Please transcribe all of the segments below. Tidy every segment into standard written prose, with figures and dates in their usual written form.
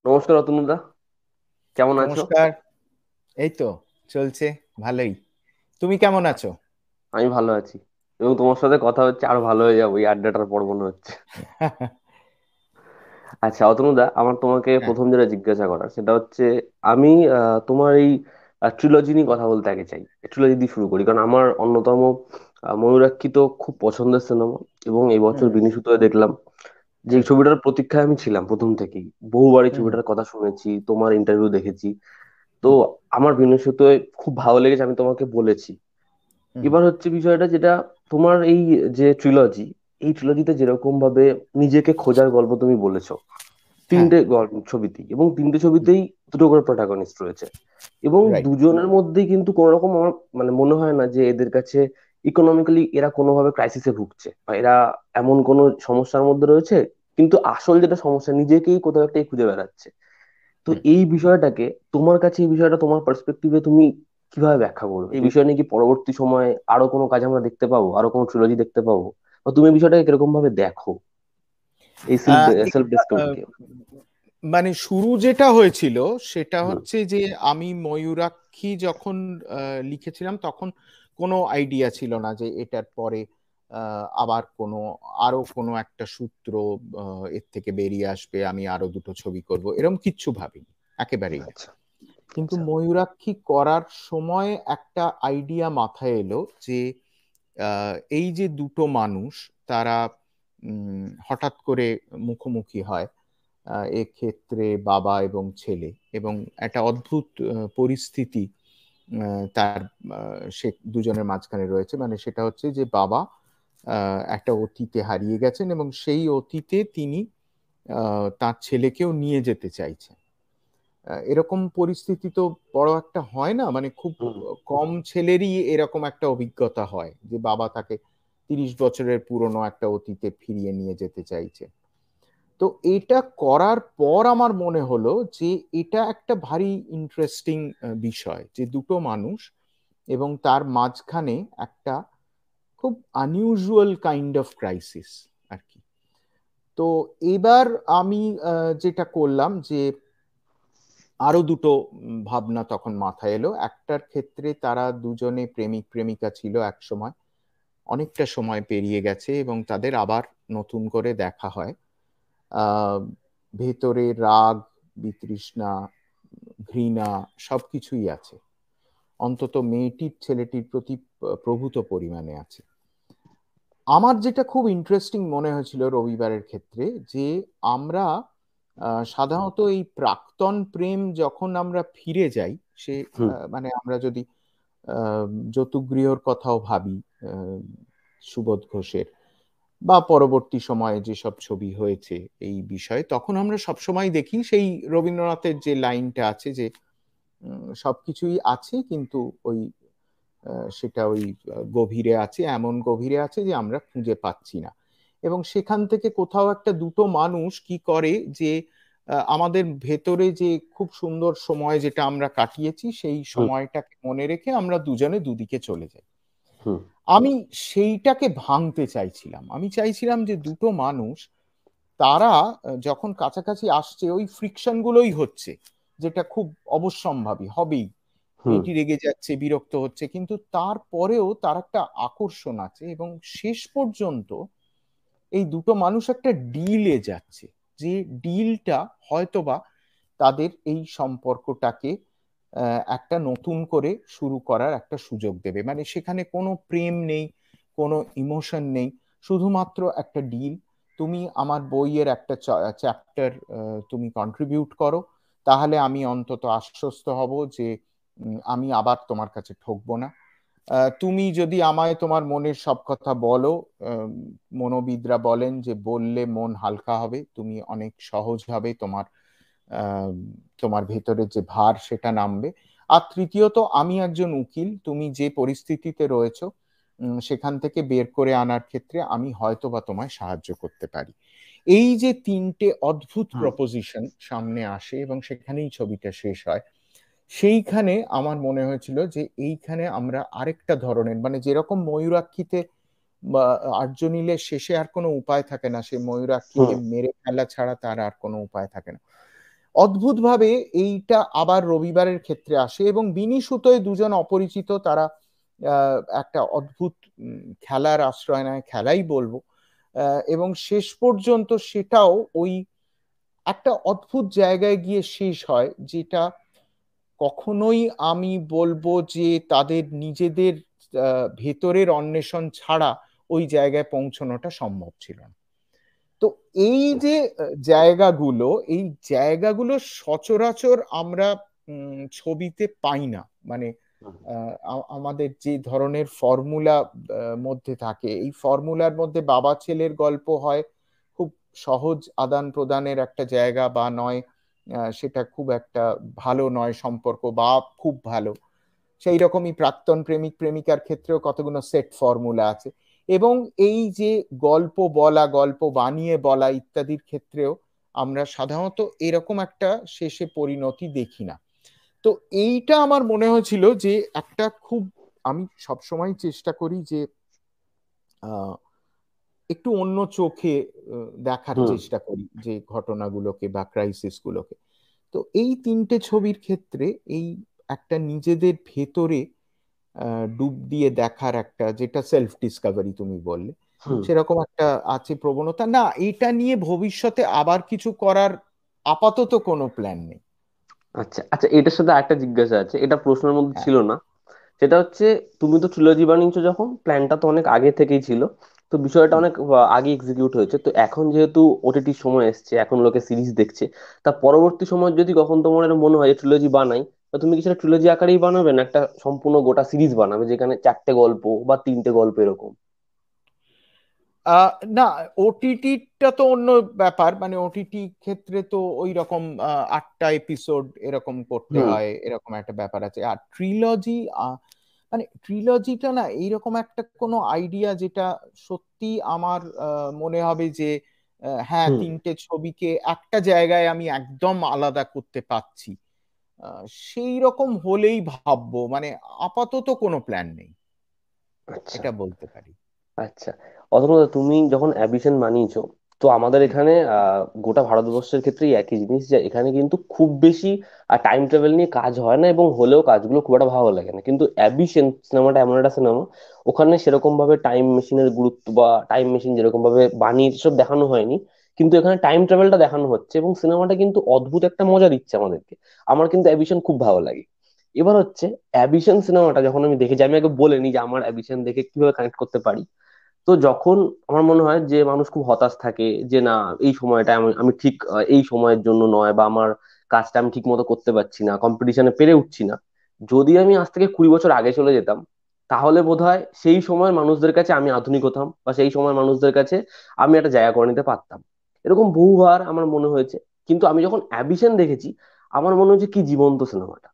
নমস্কার অতনুদা, কেমন আছো? নমস্কার। এই তো চলছে, ভালোই। তুমি কেমন আছো? আমি ভালো আছি, এবং তোমার সাথে কথা হচ্ছে আরো ভালো হয়ে যাবো, এই আড্ডাটার পর মনে হচ্ছে। আচ্ছা অতনুদা, আমার তোমাকে হ্যাঁ। প্রথম যেটা জিজ্ঞাসা করার সেটা হচ্ছে, আমি তোমার এই ট্রিলজি নিয়ে কথা বলতে আগে চাই। ট্রিলজি দিয়ে শুরু করি, কারণ আমার অন্যতম ময়ূরাক্ষী তো খুব পছন্দের সিনেমা। এবং এই বছর হুম বিনিশুতে দেখলাম যে এই হুম ছবিটার প্রতীক্ষায় আমি ছিলাম প্রথম থেকেই। বহুবার এই হুম হুম ছবিটার কথা শুনেছি, তোমার ইন্টারভিউ দেখেছি। তো হুম আমার বিনিশুতে খুব ভালো লেগেছে, আমি তোমাকে বলেছি। হুম এবার হচ্ছে বিষয়টা যেটা, তোমার এই যে ট্রিলজি, এই ট্রিলজিতে যেরকম ভাবে নিজেকে খোঁজার গল্প তুমি বলেছো, হ্যাঁ। তিনটে ছবিতেই, এবং তিনটে ছবিতেই দুটো করে প্রোটাগনিস্ট রয়েছে। এবং রাইট। দুজনের মধ্যেই কিন্তু কোনো রকম আমার মানে মনে হয় না যে এদের কাছে ইকোনমিক্যালি এরা কোনোভাবে ক্রাইসিসে ভুগছে, বা এরা এমন কোনো সমস্যার মধ্যে রয়েছে। কিন্তু আসল যেটা সমস্যা, নিজেকেই কোথাও একটাই খুঁজে বেড়াচ্ছে। তো হুম। এই বিষয়টাকে, তোমার কাছে এই বিষয়টা তোমার পার্সপেক্টিভে তুমি কিভাবে ব্যাখ্যা করবে? এই বিষয় নিয়ে কি পরবর্তী সময়ে আরো কোনো কাজ আমরা দেখতে পাবো, আরো কোনো ট্রিলজি দেখতে পাবো? বা তুমি এই বিষয়টাকে কিরকম ভাবে দেখো, এই সেলফ এটা ডিসকভারিকে? মানে শুরু যেটা হয়েছিল সেটা হুম। হচ্ছে যে আমি ময়ূরাক্ষী যখন লিখেছিলাম তখন কোনো আইডিয়া ছিল না যে এটার পরে আবার আরো কোনো একটা সূত্র এর থেকে বেরিয়ে আসবে, আমি আরো দুটো ছবি করব, এরকম কিচ্ছু ভাবিনি, একেবারেই না। আচ্ছা। কিন্তু আচ্ছা। ময়ূরাক্ষী করার সময় একটা আইডিয়া মাথায় এলো যে এই যে দুটো মানুষ, তারা হঠাৎ করে মুখোমুখি হয়, এক্ষেত্রে বাবা এবং ছেলে, এবং একটা অদ্ভুত পরিস্থিতি তার সে দুজনের মাঝখানে রয়েছে। মানে সেটা হচ্ছে যে বাবা একটা অতীতে হারিয়ে গেছেন এবং সেই অতীতে তিনি তার ছেলেকেও নিয়ে যেতে চাইছেন। এরকম পরিস্থিতি তো বড় একটা হয় না, মানে খুব হুম। কম ছেলেরই এরকম একটা অভিজ্ঞতা হয় যে বাবা তাকে 30 বছরের পুরনো একটা অতীতে ফিরিয়ে নিয়ে যেতে চাইছে। তো এটা করার পর আমার মনে হলো যে এটা একটা ভারী ইন্টারেস্টিং বিষয়, যে দুটো মানুষ এবং তার মাঝখানে একটা খুব আনইউজুয়াল কাইন্ড অফ ক্রাইসিস আর কি। তো এবার আমি যেটা করলাম যে আরো দুটো ভাবনা তখন মাথায় এলো। একটার ক্ষেত্রে তারা দুজনে প্রেমিক প্রেমিকা ছিল এক সময়, অনেকটা সময় পেরিয়ে গেছে এবং তাদের আবার নতুন করে দেখা হয়। আহ ভেতরে রাগ, বিতৃষ্ণা, ঘৃণা সবকিছুই আছে, অন্তত মেয়েটির ছেলেটির প্রতি প্রভূত পরিমাণে আছে। আমার যেটা খুব ইন্টারেস্টিং মনে হয়েছিল রবিবারের ক্ষেত্রে, যে আমরা সাধারণত এই প্রাক্তন প্রেম যখন আমরা ফিরে যাই, সে হুম। মানে আমরা যদি আহ, যতুগৃহর কথাও ভাবি, আহ, সুবোধ ঘোষের, বা পরবর্তী সময়ে যেসব ছবি হয়েছে এই বিষয়ে, তখন আমরা সবসময় দেখি সেই রবীন্দ্রনাথের যে লাইনটা আছে যে সবকিছুই আছে কিন্তু ওই সেটা ওই গভীরে আছে, এমন গভীরে আছে যে আমরা খুঁজে পাচ্ছি না। এবং সেখান থেকে কোথাও একটা দুটো মানুষ কি করে যে আমাদের ভেতরে যে খুব সুন্দর সময় যেটা আমরা কাটিয়েছি সেই হুম। সময়টাকে মনে রেখে আমরা দুজনে দুদিকে চলে যাই। হুম। আমি সেইটাকে ভাঙতে চাইছিলাম। আমি চাইছিলাম যে দুটো মানুষ, তারা যখন কাছাকাছি আসছে ওই ফ্রিকশন গুলোই হচ্ছে, যেটা খুব অবশ্যম্ভাবী হবেই। হুম। মেয়েটি রেগে যাচ্ছে, বিরক্ত হচ্ছে, কিন্তু তারপরেও তার একটা আকর্ষণ আছে এবং শেষ পর্যন্ত এই দুটো মানুষ একটা ডিলে যাচ্ছে, যে ডিলটা হয়তোবা তাদের এই সম্পর্কটাকে একটা নতুন করে শুরু করার একটা সুযোগ দেবে। মানে সেখানে কোনো প্রেম নেই, কোনো ইমোশন নেই, শুধুমাত্র একটা ডিল। তুমি আমার বইয়ের একটা চ্যাপ্টার তুমি কন্ট্রিবিউট করো, তাহলে আমি অন্তত আশ্বস্ত হব যে আমি আবার তোমার কাছে ঠকবো না। তুমি যদি আমায় তোমার মনের সব কথা বলো, আহ, মনোবিদরা বলেন যে বললে মন হালকা হবে, তুমি অনেক সহজ হবে, আহ, তোমার ভেতরে যে ভার সেটা নামবে। আর তৃতীয়ত, আমি একজন উকিল, তুমি যে পরিস্থিতিতে রয়েছো সেখান থেকে বের করে আনার ক্ষেত্রে আমি হয়তো বা তোমায় সাহায্য করতে পারি। এই যে তিনটে অদ্ভুত হুম। প্রপোজিশন সামনে আসে এবং সেখানেই ছবিটা শেষ হয়, সেইখানে আমার মনে হয়েছিল যে এইখানে আমরা আরেকটা ধরনের, মানে যেরকম ময়ূরাক্ষীতে বা আর্য নীলের শেষে আর কোনো উপায় থাকে না, সে ময়ূরাক্ষীকে হুম। মেরে ফেলা ছাড়া তার আর কোনো উপায় থাকে না, অদ্ভুতভাবে এইটা আবার রবিবারের ক্ষেত্রে আসে, এবং বিনি সুতোয় দুজন অপরিচিত তারা একটা অদ্ভুত খেলার আশ্রয় নেয়, খেলাই বলবো, এবং শেষ পর্যন্ত সেটাও ওই একটা অদ্ভুত জায়গায় গিয়ে শেষ হয়, যেটা কখনোই আমি বলবো যে তাদের নিজেদের ভেতরের অন্বেষণ ছাড়া ওই জায়গায় পৌঁছানোটা সম্ভব ছিল না। তো এই যে জায়গাগুলো, এই জায়গাগুলো সচরাচর আমরা ছবিতে পাই না। মানে আমাদের যে ধরনের ফর্মুলা মধ্যে থাকে, এই ফর্মুলার মধ্যে বাবা ছেলের গল্প হয়, খুব সহজ আদান প্রদানের একটা জায়গা, বা নয় সেটা খুব একটা ভালো নয় সম্পর্ক, বা খুব ভালো। সেই রকমই প্রাক্তন প্রেমিক প্রেমিকার ক্ষেত্রেও কতগুলো সেট ফর্মুলা আছে, এবং এই যে গল্প বলা, গল্প বানিয়ে বলা ইত্যাদির ক্ষেত্রেও আমরা সাধারণত এরকম একটা শেষে পরিণতি দেখি না। তো এইটা আমার মনে হয়েছিল যে একটা খুব, আমি সবসময় চেষ্টা করি যে একটু অন্য চোখে দেখার হুম। চেষ্টা করি যে ঘটনাগুলোকে বা ক্রাইসিস গুলোকে। তো এই তিনটে ছবির ক্ষেত্রে এই একটা নিজেদের ভেতরে ডুব দিয়ে দেখার একটা, যেটা সেলফ ডিসকাভারি তুমি বললে, হুম। সেরকম একটা আছে প্রবণতা। না, এটা নিয়ে ভবিষ্যতে আবার কিছু করার আপাতত কোনো প্ল্যান নেই। আচ্ছা আচ্ছা, এটার সাথে আরেকটা জিজ্ঞাসা আছে, এটা প্রশ্নের মধ্যে হ্যাঁ, ছিল না। সেটা হচ্ছে, তুমি তো ট্রিলজি বানিয়েছো যখন, প্ল্যানটা তো অনেক আগে থেকেই ছিল, তো বিষয়টা হুম। অনেক আগে এক্সিকিউট হয়েছে। তো এখন যেহেতু ওটিটির সময় এসছে, এখন লোকে সিরিজ দেখছে, তা পরবর্তী সময় যদি কখন তোমার এরকম মনে হয় ট্রিলজি বানাই, তা তুমি কি সেটা ট্রিলজি আকারেই বানাবে, না একটা সম্পূর্ণ গোটা সিরিজ বানাবে যেখানে চারটে গল্প বা তিনটে গল্প এরকম? না, ওটিটিটা তো অন্য ব্যাপার। মানে ওটিটি ক্ষেত্রে তো ওই রকম 8টা এপিসোড এরকম করতে হুম। হয়, এরকম একটা ব্যাপার আছে। আর ট্রিলজি, মানে ট্রিলজিটা না এইরকম একটা কোনো আইডিয়া যেটা সত্যি আমার মনে হবে যে হ্যাঁ, হুম। তিনটে ছবিকে একটা জায়গায় আমি একদম আলাদা করতে পাচ্ছি, সেই রকম হলেই ভাববো। মানে আপাতত কোনো প্ল্যান নেই, আচ্ছা এটা বলতে পারি। আচ্ছা। অথবা তুমি যখন অ্যাবিশন বানিয়েছো, তো আমাদের হুম। এখানে গোটা ভারতবর্ষের ক্ষেত্রেই একই জিনিস, যে এখানে কিন্তু খুব বেশি টাইম ট্রাভেল নিয়ে কাজ হয় না, এবং হলেও কাজগুলো খুব একটা ভালো লাগে না। কিন্তু অ্যাবিশন সিনেমাটা এমন একটা সিনেমা, ওখানে সেরকম ভাবে টাইম মেশিনের গুরুত্ব বা টাইম মেশিন যেরকম ভাবে বানিয়ে সব দেখানো হয়নি, কিন্তু এখানে টাইম ট্রাভেলটা দেখানো হচ্ছে, এবং সিনেমাটা কিন্তু অদ্ভুত একটা মজা দিচ্ছে আমাদেরকে। আমার কিন্তু অ্যাবিশন খুব ভালো লাগে। এবার হচ্ছে, অ্যাবিশন সিনেমাটা যখন আমি দেখেছি, আমি আগে বলে নিই যে আমার অ্যাবিশন দেখে কিভাবে কানেক্ট করতে পারি। তো যখন আমার মনে হয় যে মানুষ খুব হতাশ থাকে, যে না, এই সময়টা আমি আমি ঠিক এই সময়ের জন্য নয়, বা আমার কাজটা আমি ঠিক মতো করতে পারছি না, কম্পিটিশনে পেরে উঠছি না, যদি আমি আজ থেকে 20 বছর আগে চলে যেতাম, তাহলে বোধহয় সেই সময় মানুষদের কাছে আমি আধুনিক হতাম, বা সেই সময় মানুষদের কাছে আমি একটা জায়গা করে নিতে পারতাম। এরকম বহুবার আমার মনে হয়েছে। কিন্তু আমি যখন অ্যাবিশন দেখেছি, আমার মনে হচ্ছে কি জীবন্ত সিনেমাটা।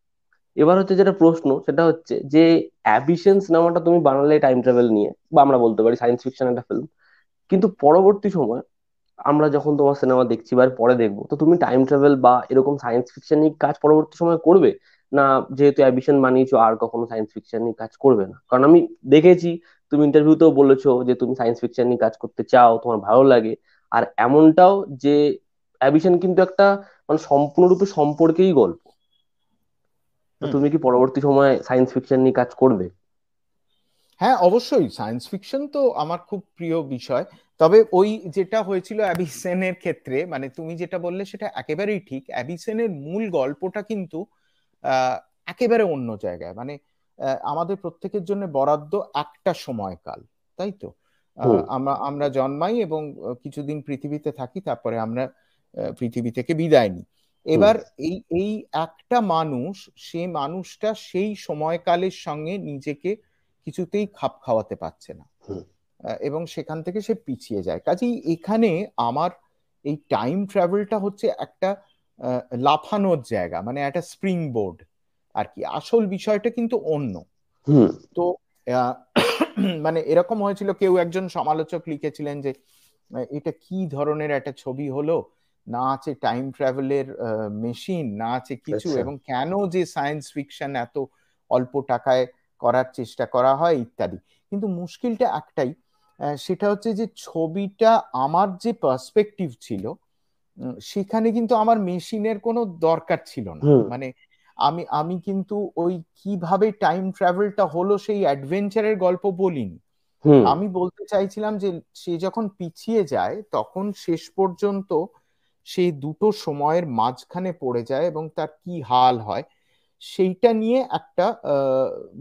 এবার হচ্ছে যেটা প্রশ্ন, সেটা হচ্ছে যে অ্যাবিশন সিনেমাটা তুমি বানালে টাইম ট্রাভেল নিয়ে, বা আমরা বলতে পারি সায়েন্স ফিকশন একটা ফিল্ম, কিন্তু পরবর্তী সময় আমরা যখন তোমার সিনেমা দেখছি বা এর পরে দেখবো, তো তুমি টাইম ট্রাভেল বা এরকম সায়েন্স ফিকশন নিয়ে কাজ পরবর্তী সময় করবে, না যেহেতু অ্যাবিশন বানিয়েছো আর কখনো সায়েন্স ফিকশন নিয়ে কাজ করবে না? কারণ আমি দেখেছি, তুমি ইন্টারভিউতেও বলেছো যে তুমি সায়েন্স ফিকশন নিয়ে কাজ করতে চাও, তোমার ভালো লাগে। আর এমনটাও যে অ্যাবিশন কিন্তু একটা মানে সম্পূর্ণরূপে সম্পর্কেই গল্প। তো হুম। তুমি কি পরবর্তী সময় সায়েন্স ফিকশন নিয়ে কাজ করবে? হ্যাঁ, অবশ্যই সায়েন্স ফিকশন তো আমার খুব প্রিয় বিষয়। তবে ওই যেটা হয়েছিল অ্যাবিসেনের ক্ষেত্রে, মানে তুমি যেটা বললে সেটা একেবারেই ঠিক। অ্যাবিসেনের মূল গল্পটা কিন্তু আহ, একেবারে অন্য জায়গায়। মানে আমাদের প্রত্যেকের জন্য বরাদ্দ একটা সময়কাল, তাই তো? হুম। আমরা আমরা জন্মাই এবং কিছুদিন পৃথিবীতে থাকি, তারপরে আমরা পৃথিবী থেকে বিদায় নিই। হুম। এবার এই এই একটা মানুষ, সে মানুষটা সেই সময়কালের সঙ্গে নিজেকে কিছুতেই খাপ খাওয়াতে পারছে না, হুম। এবং সেখান থেকে সে পিছিয়ে যায়। কাজেই এখানে আমার এই টাইম ট্রাভেলটা হচ্ছে একটা লাফানোর জায়গা, মানে একটা স্প্রিং বোর্ড আর কি। আসল বিষয়টা কিন্তু অন্য। হুম। তো আহ, মানে এরকম হয়েছিল, কেউ একজন সমালোচক লিখেছিলেন যে এটা কি ধরনের একটা ছবি হলো, না আছে টাইম ট্রাভেলের মেশিন, না আছে কিছু, আচ্ছা। এবং কেন যে সায়েন্স ফিকশন এত অল্প টাকায় করার চেষ্টা করা হয় ইত্যাদি। কিন্তু মুশকিলটা একটাই, সেটা হচ্ছে যে ছবিটা আমার যে পার্সপেক্টিভ ছিল, সেখানে কিন্তু আমার মেশিনের কোনো দরকার ছিল না। হুম মানে আমি আমি কিন্তু ওই কিভাবে টাইম ট্রাভেলটা হলো সেই অ্যাডভেঞ্চারের গল্প বলিনি। হুম। আমি বলতে চাইছিলাম যে সে যখন পিছিয়ে যায় তখন শেষ পর্যন্ত সেই দুটো সময়ের মাঝখানে পড়ে যায় এবং তার কি হাল হয় সেইটা নিয়ে একটা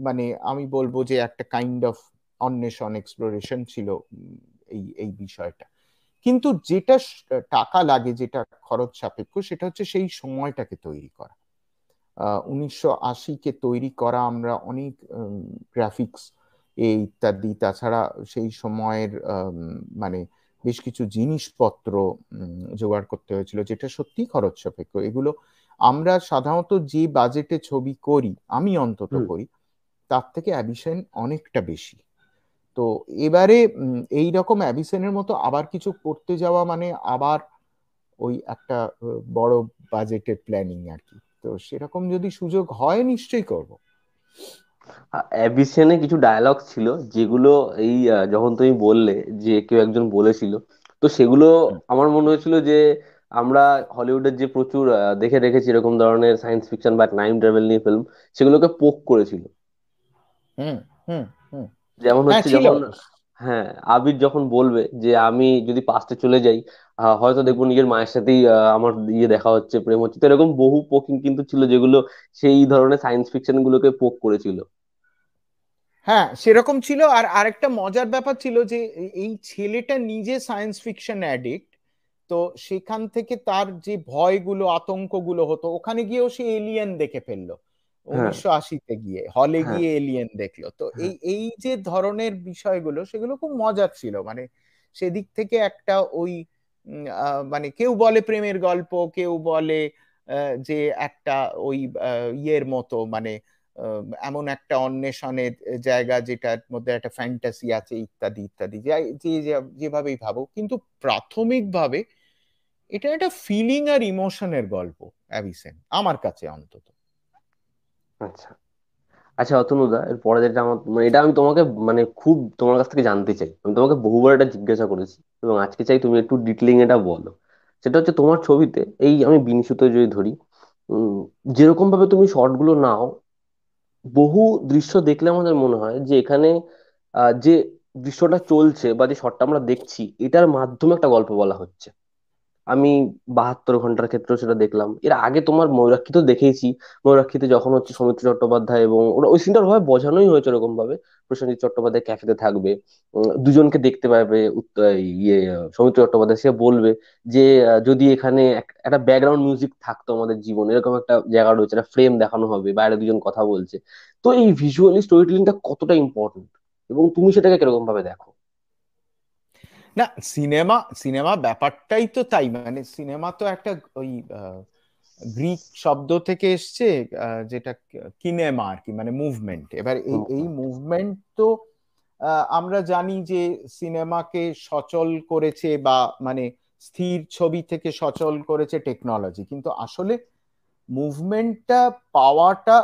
মানে আমি বলবো যে একটা কাইন্ড অফ অন্বেষণ এক্সপ্লোরেশন ছিল এই এই বিষয়টা। কিন্তু যেটা টাকা লাগে, যেটা খরচ সাপেক্ষ, সেটা হচ্ছে সেই সময়টাকে তৈরি করা। 1980-কে তৈরি করা, আমরা অনেক গ্রাফিক্স ইত্যাদি, তাছাড়া সেই সময়ের মানে বেশ কিছু জিনিসপত্র জোগাড় করতে হয়েছিল, যেটা সত্যি খরচ সাপেক্ষ। এগুলো আমরা সাধারণত যে বাজেটে ছবি করি, আমি অন্তত হুম। করি, তার থেকে অ্যাবিসেন অনেকটা বেশি। তো এবারে এই রকম অ্যাবিসেনের মতো আবার কিছু করতে যাওয়া মানে আবার ওই একটা বড় বাজেটের প্ল্যানিং আর কি। তো সেরকম যদি সুযোগ হয় নিশ্চয়ই করব। অ্যাবিসিয়ানে কিছু ডায়ালগ ছিল যেগুলো এই যখন তুমি বললে যে কেউ একজন বলেছিল, তো সেগুলো আমার মনে হয়েছিল যে আমরা হলিউডের যে প্রচুর দেখে রেখেছি এরকম ধরনের সায়েন্স ফিকশন বা টাইম ট্রাভেল নিয়ে ফিল্ম, সেগুলোকে পোক করেছিল। হুম হুম হুম। যেমন হ্যাঁ হচ্ছে ছিল। যখন, হ্যাঁ, আবির যখন বলবে যে আমি যদি পাস্টে চলে যাই, হয়তো হুম। দেখবো নিজের মায়ের সাথেই আমার ইয়ে দেখা হচ্ছে, প্রেম হচ্ছে। তো এরকম বহু পোকিং কিন্তু ছিল যেগুলো সেই ধরনের সায়েন্স ফিকশন গুলোকে পোক করেছিল। হ্যাঁ সেরকম ছিল। আর আরেকটা মজার ব্যাপার ছিল যে এই ছেলেটা নিজে সায়েন্স ফিকশন অ্যাডিক্ট। তো সেখান থেকে তার যে ভয়গুলো আতঙ্কগুলো হতো, ওখানে গিয়েও সে এলিয়েন দেখে ফেললো। হ্যাঁ 1980-তে গিয়ে হলে হ্যাঁ গিয়ে এলিয়েন দেখলো। তো হ্যাঁ। এই এই যে ধরনের বিষয়গুলো, সেগুলো খুব মজার ছিল। মানে সেদিক থেকে একটা ওই মানে কেউ বলে প্রেমের গল্প, কেউ বলে যে একটা ওই ইয়ের মতো, মানে এমন একটা অন্বেষণের জায়গা যেটার মধ্যে একটা ফ্যান্টাসি আছে ইত্যাদি ইত্যাদি, যেভাবেই ভাবো, কিন্তু প্রাথমিকভাবে এটা একটা ফিলিং আর ইমোশনের গল্প অ্যাবিসেন, আমার কাছে অন্তত। আচ্ছা আচ্ছা, অতনুদা, এর পরে যেটা আমার মানে এটা আমি তোমাকে মানে খুব তোমার কাছ থেকে জানতে চাই, আমি তোমাকে বহুবার এটা জিজ্ঞাসা করেছি এবং আজকে চাই তুমি একটু ডিটেলিং এটা বলো। সেটা হচ্ছে তোমার ছবিতে, এই আমি বিনিশুতে যদি ধরি, উম, যেরকম ভাবে তুমি শর্ট গুলো নাও, বহু দৃশ্য দেখলে আমাদের মনে হয় যে এখানে যে দৃশ্যটা চলছে বা যে শটটা আমরা দেখছি, এটার মাধ্যমে একটা গল্প বলা হচ্ছে। আমি 72 ঘন্টার ক্ষেত্রেও সেটা দেখলাম। এর আগে তোমার ময়ূরাক্ষী তো দেখেইছি। ময়ূরাক্ষীতে যখন হচ্ছে সৌমিত্র চট্টোপাধ্যায় এবং ওরা ওই সিনটার ভাবে বোঝানোই হয়েছে এরকম ভাবে, প্রসেনজিৎ চট্টোপাধ্যায় ক্যাফেতে থাকবে, দুজনকে দেখতে পাবে, ইয়ে সৌমিত্র চট্টোপাধ্যায় সে বলবে যে যদি এখানে একটা ব্যাকগ্রাউন্ড মিউজিক থাকতো আমাদের জীবনে, এরকম একটা জায়গা রয়েছে, একটা ফ্রেম দেখানো হবে, বাইরে দুজন কথা বলছে। তো এই ভিজুয়ালি স্টোরি টেলিংটা কতটা ইম্পর্টেন্ট এবং তুমি সেটাকে কিরকম ভাবে দেখো? না, সিনেমা সিনেমা ব্যাপারটাই তো তাই। মানে সিনেমা তো একটা ওই গ্রিক শব্দ থেকে এসছে, যেটা কিনেমা আর কি, মানে মুভমেন্ট। এবার এই এই হুম মুভমেন্ট তো আমরা জানি যে সিনেমাকে সচল করেছে, বা মানে স্থির ছবি থেকে সচল করেছে টেকনোলজি, কিন্তু আসলে মুভমেন্টটা পাওয়াটা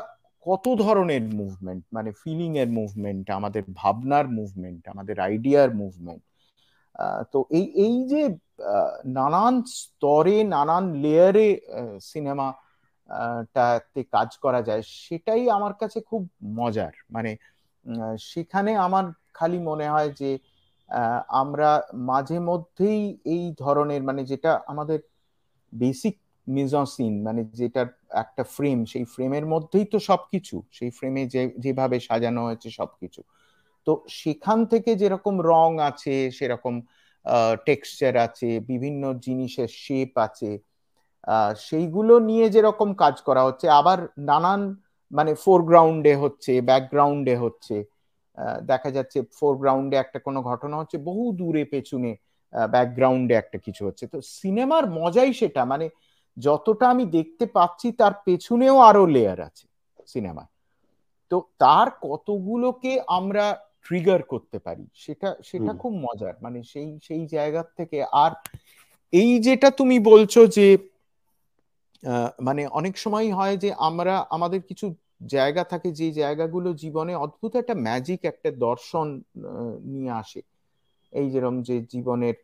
কত ধরনের মুভমেন্ট, মানে ফিলিং এর মুভমেন্ট, আমাদের ভাবনার মুভমেন্ট, আমাদের আইডিয়ার মুভমেন্ট। তো এই এই যে নানান স্তরে নানান লেয়ারে সিনেমা টাতে কাজ করা যায়, সেটাই আমার কাছে খুব মজার। মানে সেখানে আমার খালি মনে হয় যে আমরা মাঝে মধ্যেই এই ধরনের, মানে যেটা আমাদের বেসিক মিজনসিন, মানে যেটার একটা ফ্রেম, সেই ফ্রেমের মধ্যেই তো সবকিছু, সেই ফ্রেমে যে যেভাবে সাজানো হয়েছে সবকিছু। তো সেখান থেকে যেরকম রং আছে, সেরকম টেক্সচার আছে, বিভিন্ন জিনিসের শেপ আছে, সেইগুলো নিয়ে যেরকম কাজ করা হচ্ছে, আবার নানান, মানে ফোরগ্রাউন্ডে হচ্ছে, ব্যাকগ্রাউন্ডে হচ্ছে, দেখা যাচ্ছে ফোরগ্রাউন্ডে একটা কোনো ঘটনা হচ্ছে, বহু দূরে পেছনে ব্যাকগ্রাউন্ডে একটা কিছু হচ্ছে। তো সিনেমার মজাই সেটা, মানে যতটা আমি দেখতে পাচ্ছি তার পেছনেও আরো লেয়ার আছে সিনেমা। তো তার কতগুলোকে আমরা ট্রিগার করতে পারি, সেটা সেটা হুম খুব মজার। মানে সেই সেই জায়গার থেকে। আর এই যেটা তুমি বলছো যে মানে অনেক সময় হয় যে আমরা আমাদের কিছু জায়গা থাকে, যে জায়গাগুলো জীবনে অদ্ভুত একটা ম্যাজিক, একটা দর্শন নিয়ে আসে। এই যেরকম যে জীবনের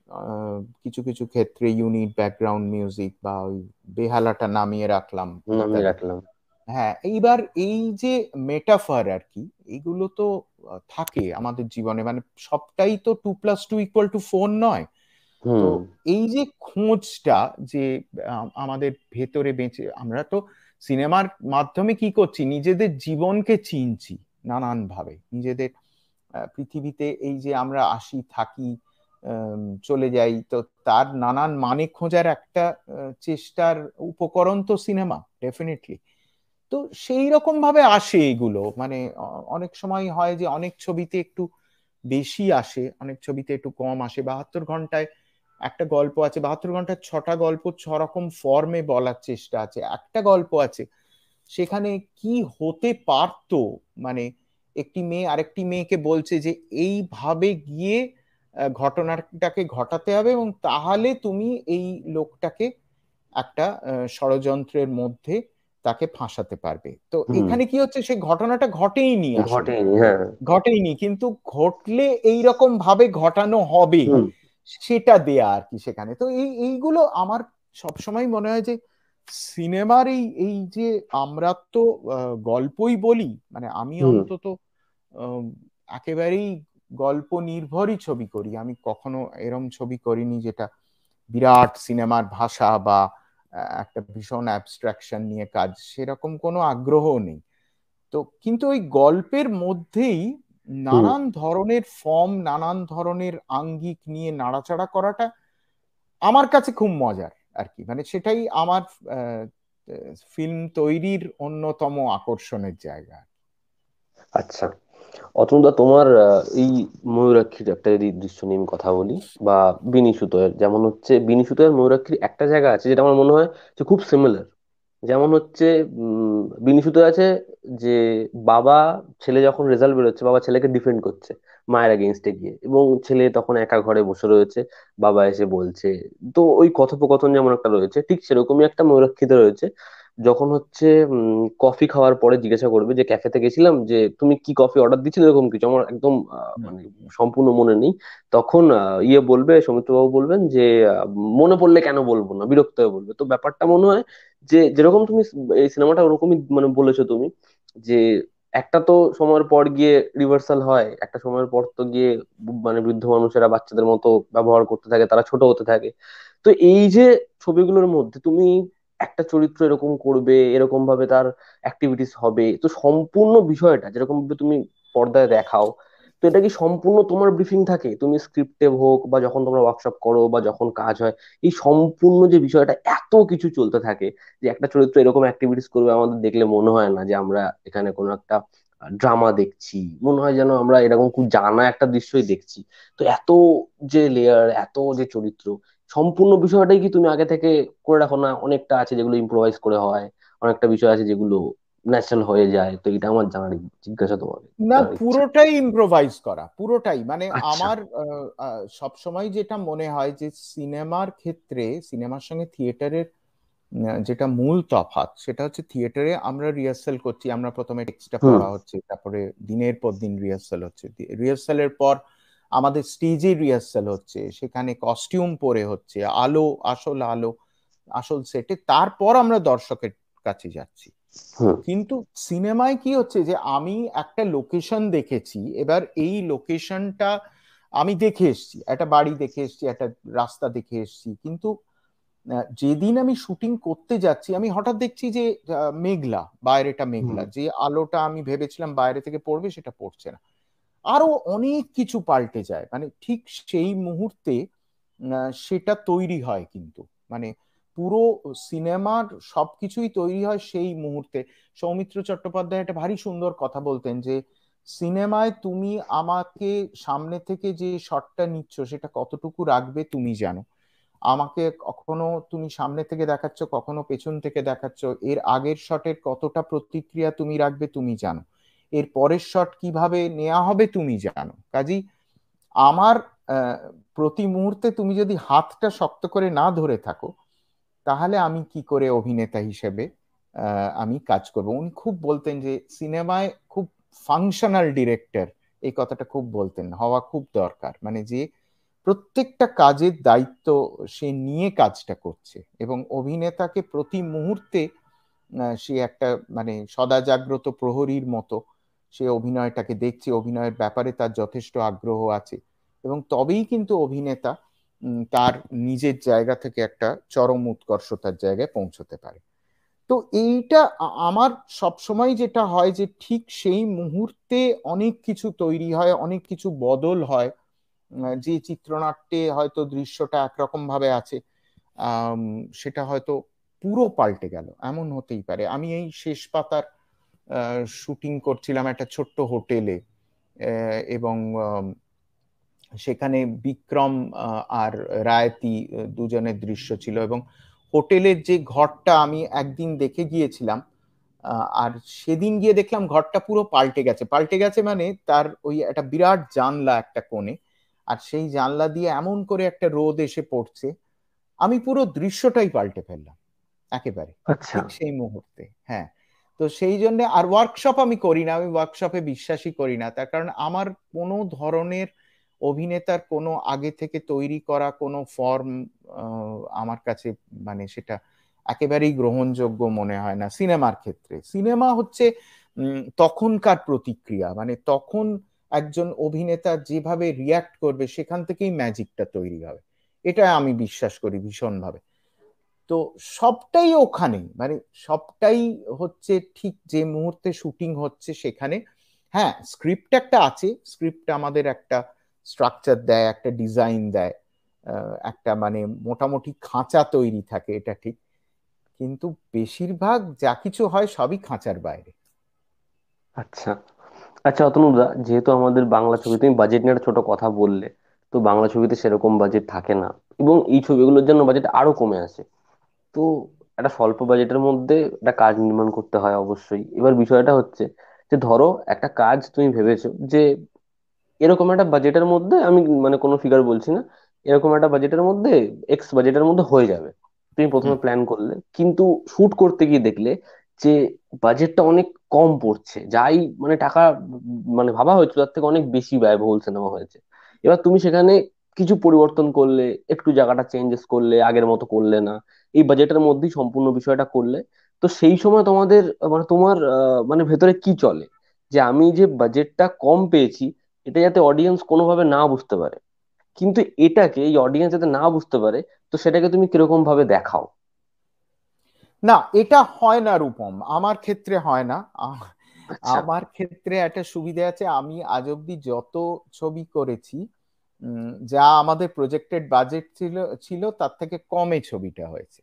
কিছু কিছু ক্ষেত্রে ইউনিট ব্যাকগ্রাউন্ড মিউজিক বা ওই বেহালাটা নামিয়ে রাখলাম নামিয়ে ইত্যাদি। রাখলাম। হ্যাঁ, এইবার এই যে মেটাফার আর কি, এগুলো তো থাকে আমাদের জীবনে, মানে সবটাই তো 2+2=4 নয়। তো হুম এই যে খোঁজটা যে আমাদের ভেতরে বেঁচে, আমরা তো সিনেমার মাধ্যমে কি করছি, নিজেদের জীবনকে চিনছি নানান ভাবে, নিজেদের পৃথিবীতে এই যে আমরা আসি থাকি, চলে যাই, তো তার নানান মানে খোঁজার একটা চেষ্টার উপকরণ তো সিনেমা, ডেফিনেটলি। তো সেই রকম ভাবে আসে এগুলো, মানে অনেক সময় হয় যে অনেক ছবিতে একটু বেশি আসে, অনেক ছবিতে একটু কম আসে। 72 ঘন্টায় একটা গল্প আছে, 72 ঘন্টায় 6টা গল্প 6 রকম ফর্মে বলার চেষ্টা আছে। একটা গল্প আছে সেখানে কি হতে পারতো, মানে একটি মেয়ে আরেকটি মেয়েকে বলছে যে এইভাবে গিয়ে ঘটনাটাকে ঘটাতে হবে, এবং তাহলে তুমি এই লোকটাকে একটা ষড়যন্ত্রের মধ্যে তাকে ফাঁসাতে পারবে। তো হুম। এখানে কি হচ্ছে, সেই ঘটনাটা ঘটেইনি আসলে, ঘটেনি, হ্যাঁ। ঘটেইনি, কিন্তু ঘটলে এই রকম ভাবে ঘটানো হবে হুম সেটা দেয়া আর কি সেখানে। তো এইগুলো আমার সবসময় মনে হয় যে সিনেমার এই এই যে আমরা তো গল্পই বলি, মানে আমি হুম অন্তত আহ, একেবারেই গল্প নির্ভরই ছবি করি। আমি কখনো এরম ছবি করিনি যেটা বিরাট সিনেমার ভাষা বা একটা ভীষণ অ্যাবস্ট্রাকশন নিয়ে কাজ, সেরকম কোনো আগ্রহ নেই। তো কিন্তু ওই গল্পের মধ্যেই হুম। নানান ধরনের ফর্ম, নানান ধরনের আঙ্গিক নিয়ে নাড়াচাড়া করাটা আমার কাছে খুব মজার আর কি, মানে সেটাই আমার ফিল্ম তৈরির অন্যতম আকর্ষণের জায়গা। আচ্ছা, অতনুদা, তোমার এই ময়ূরাক্ষীর একটা যদি দৃশ্য নিয়ে আমি কথা বলি, বা বিনি সুতোয়ের, যেমন হচ্ছে বিনি সুতোয়ের ময়ূরাক্ষীর একটা জায়গা আছে যেটা আমার মনে হয় যে খুব সিমিলার। যেমন হচ্ছে বিনি সুতোয় আছে যে বাবা, ছেলে যখন রেজাল্ট বেরোচ্ছে, বাবা ছেলেকে ডিফেন্ড করছে মায়ের এগেনস্টে গিয়ে, এবং ছেলে তখন একা ঘরে বসে রয়েছে, বাবা এসে বলছে। তো ওই কথোপকথন যেমন একটা রয়েছে, ঠিক সেরকমই একটা ময়ূরাক্ষীতে রয়েছে। যখন হচ্ছে কফি খাওয়ার পরে জিজ্ঞাসা করবে যে ক্যাফেতে গেছিলাম, যে তুমি কি কফি অর্ডার দিচ্ছিলে, এরকম কিছু আমার একদম হুম, মানে সম্পূর্ণ মনে নেই। তখন ইয়ে বলবে, সৌমিত্রবাবু বলবেন যে আহ, মনে পড়লে কেন বলবো না, বিরক্ত হয়ে বলবে। তো ব্যাপারটা মনে হয় যে যেরকম তুমি এই সিনেমাটা ওরকমই মানে বলেছো তুমি, যে একটা তো সময়ের পর গিয়ে রিভার্সাল হয়, একটা সময়ের পর তো গিয়ে মানে বৃদ্ধ মানুষেরা বাচ্চাদের মতো ব্যবহার করতে থাকে, তারা ছোট হতে থাকে। তো এই যে ছবিগুলোর মধ্যে তুমি একটা চরিত্র এরকম করবে, এরকম ভাবে তার অ্যাক্টিভিটিস হবে, তো সম্পূর্ণ বিষয়টা যেরকম ভাবে তুমি পর্দায় দেখাও, তো এটা কি সম্পূর্ণ তোমার ব্রিফিং থাকে, তুমি স্ক্রিপ্টে হোক বা যখন তোমরা ওয়ার্কশপ করো বা যখন কাজ হয়, এই সম্পূর্ণ যে বিষয়টা এত কিছু চলতে থাকে, যে একটা চরিত্র এরকম অ্যাক্টিভিটিস করবে, আমাদের দেখলে মনে হয় না যে আমরা এখানে কোনো একটা ড্রামা দেখছি, মনে হয় যেন আমরা এরকম খুব জানা একটা দৃশ্যই দেখছি। তো এত যে লেয়ার, এত যে চরিত্র, সম্পূর্ণ বিষয়টাই কি তুমি আগে থেকে করে রাখো, না অনেকটা আছে যেগুলো ইম্প্রোভাইজ করে হয়, অনেকটা বিষয় আছে যেগুলো ন্যাচারাল হয়ে যায়? তো এটা আমার জানার জিজ্ঞাসা, তোমাকে না, জানার ইচ্ছা। পুরোটাই ইম্প্রোভাইজ করা, পুরোটাই, মানে আচ্ছা। আমার সব সময় যেটা মনে হয় যে সিনেমার ক্ষেত্রে, সিনেমার সঙ্গে থিয়েটারের যেটা মূল তফাৎ সেটা হচ্ছে, থিয়েটারে আমরা রিহার্সাল করছি, আমরা প্রথমে টেক্সটটা হুম পড়া হচ্ছে, তারপরে দিনের পর দিন রিহার্সাল হচ্ছে, রিহার্সালের পর আমাদের স্টেজে রিহার্সাল হচ্ছে, সেখানে কস্টিউম পরে হচ্ছে, আলো, আসল আলো, আসল সেটে, তারপর আমরা দর্শকের কাছে যাচ্ছি। হুম কিন্তু সিনেমায় কি হচ্ছে যে আমি একটা লোকেশন দেখেছি, এবার এই লোকেশনটা আমি দেখে এসেছি, একটা বাড়ি দেখে এসেছি, একটা রাস্তা দেখে এসেছি, কিন্তু যেদিন আমি শুটিং করতে যাচ্ছি আমি হঠাৎ দেখছি যে মেঘলা, বাইরেটা হুম মেঘলা, যে আলোটা আমি ভেবেছিলাম বাইরে থেকে পড়বে সেটা পড়ছে না, আরো অনেক কিছু পাল্টে যায়, মানে ঠিক সেই মুহূর্তে সেটা তৈরি হয় কিন্তু, মানে পুরো সিনেমার সবকিছুই তৈরি হয় সেই মুহূর্তে। সৌমিত্র চট্টোপাধ্যায় একটা ভারী সুন্দর কথা বলতেন যে সিনেমায় তুমি আমাকে সামনে থেকে যে শটটা নিচ্ছ সেটা কতটুকু রাখবে তুমি জানো, আমাকে কখনো তুমি সামনে থেকে দেখাচ্ছ, কখনো পেছন থেকে দেখাচ্ছ, এর আগের শটের কতটা প্রতিক্রিয়া তুমি রাখবে তুমি জানো, এর পরের শট কিভাবে নেওয়া হবে তুমি জানো। কাজেই আমার আহ, প্রতি মুহূর্তে তুমি যদি হাতটা শক্ত করে না ধরে থাকো, তাহলে আমি কি করে অভিনেতা হিসেবে আমি কাজ করব। উনি খুব বলতেন যে সিনেমায় খুব ফাংশনাল ডিরেক্টর, এই কথাটা খুব বলতেন, হওয়া খুব দরকার, মানে যে প্রত্যেকটা কাজের দায়িত্ব সে নিয়ে কাজটা করছে, এবং অভিনেতাকে প্রতি মুহূর্তে সে একটা মানে সদা জাগ্রত প্রহরীর মতো সে অভিনয়টাকে দেখছে, অভিনয়ের ব্যাপারে তার যথেষ্ট আগ্রহ আছে, এবং তবেই কিন্তু অভিনেতা তার নিজের জায়গা থেকে একটা চরম উৎকর্ষতার জায়গায় পৌঁছতে পারে। তো এইটা আমার সবসময় যেটা হয় যে ঠিক সেই মুহূর্তে অনেক কিছু তৈরি হয়, অনেক কিছু বদল হয়। যে চিত্রনাট্যে হয়তো দৃশ্যটা একরকম ভাবে আছে, সেটা হয়তো পুরো পাল্টে গেল, এমন হতেই পারে। আমি এই শেষ পাতার শুটিং করছিলাম একটা ছোট্ট হোটেলে, এবং সেখানে বিক্রম আর রায়তি দুজনের দৃশ্য ছিল, এবং হোটেলের যে ঘরটা আমি একদিন দেখে গিয়েছিলাম, আর সেদিন গিয়ে দেখলাম ঘরটা পুরো পাল্টে গেছে। পাল্টে গেছে মানে তার ওই একটা বিরাট জানলা একটা কোণে, আর সেই জানলা দিয়ে এমন করে একটা রোদ এসে পড়ছে, আমি পুরো দৃশ্যটাই পাল্টে ফেললাম একেবারে আচ্ছা। ঠিক সেই মুহূর্তে। হ্যাঁ, তো সেই জন্য আর ওয়ার্কশপ আমি করি না, আমি ওয়ার্কশপে বিশ্বাসই করি না, তার কারণ আমার কোনো ধরনের অভিনেতার কোনো আগে থেকে তৈরি করা কোনো ফর্ম আমার কাছে মানে সেটা একেবারেই গ্রহণযোগ্য মনে হয় না সিনেমার ক্ষেত্রে। সিনেমা হচ্ছে তখনকার প্রতিক্রিয়া, মানে তখন একজন অভিনেতা যেভাবে রিয়াক্ট করবে সেখান থেকেই ম্যাজিকটা তৈরি হবে, এটা আমি বিশ্বাস করি ভীষণভাবে। তো সবটাই ওখানে, মানে সবটাই হচ্ছে ঠিক যে মুহূর্তে শুটিং হচ্ছে সেখানে। হ্যাঁ, স্ক্রিপ্ট একটা আছে, স্ক্রিপ্ট আমাদের একটা স্ট্রাকচার দেয়, একটা ডিজাইন দেয়, একটা মানে মোটামুটি খাঁচা তৈরি থাকে, এটা ঠিক। কিন্তু বেশিরভাগ যা কিছু হয় সবই খাঁচার বাইরে। আচ্ছা। আচ্ছা অতনুদা, যেহেতু আমাদের বাংলা ছবি, তুমি বাজেট নিয়ে একটা ছোট কথা বললে, তো বাংলা ছবিতে সেরকম বাজেট থাকে না, এবং এই ছবিগুলোর জন্য বাজেট আরো কমে আসে। তো একটা স্বল্প বাজেটের মধ্যে একটা কাজ নির্মাণ করতে হয় অবশ্যই। এবার বিষয়টা হচ্ছে যে ধরো একটা কাজ তুমি ভেবেছো যে এরকম একটা বাজেটের মধ্যে, আমি মানে কোনো ফিগার বলছি না, এরকম একটা বাজেটের মধ্যে, এক্স বাজেটের মধ্যে হয়ে যাবে। তুমি হুম। প্রথমে প্ল্যান করলে, কিন্তু শুট করতে গিয়ে দেখলে যে বাজেটটা অনেক কম পড়ছে, যাই মানে টাকা মানে ভাবা হয়েছিল তার থেকে অনেক বেশি ব্যয়বহুল সিনেমা হয়েছে। এবার তুমি সেখানে কিছু পরিবর্তন করলে, একটু জায়গাটা চেঞ্জেস করলে, আগের মতো করলে না, এই বাজেটের মধ্যেই সম্পূর্ণ বিষয়টা করলে, তো সেই সময় তোমাদের মানে তোমার মানে ভেতরে কি চলে যে আমি যে বাজেটটা কম পেয়েছি, এটা যাতে অডিয়েন্স কোনোভাবে না বুঝতে পারে, কিন্তু এটাকে এই অডিয়েন্স যাতে না বুঝতে পারে, তো সেটাকে তুমি কিরকম ভাবে দেখাও? না, এটা হয় না রূপম, আমার ক্ষেত্রে হয় না। আচ্ছা। আমার ক্ষেত্রে একটা সুবিধা আছে, আমি আজ অব্দি যত ছবি করেছি যা আমাদের প্রজেক্টেড বাজেট ছিল ছিল তার থেকে কমে ছবিটা হয়েছে,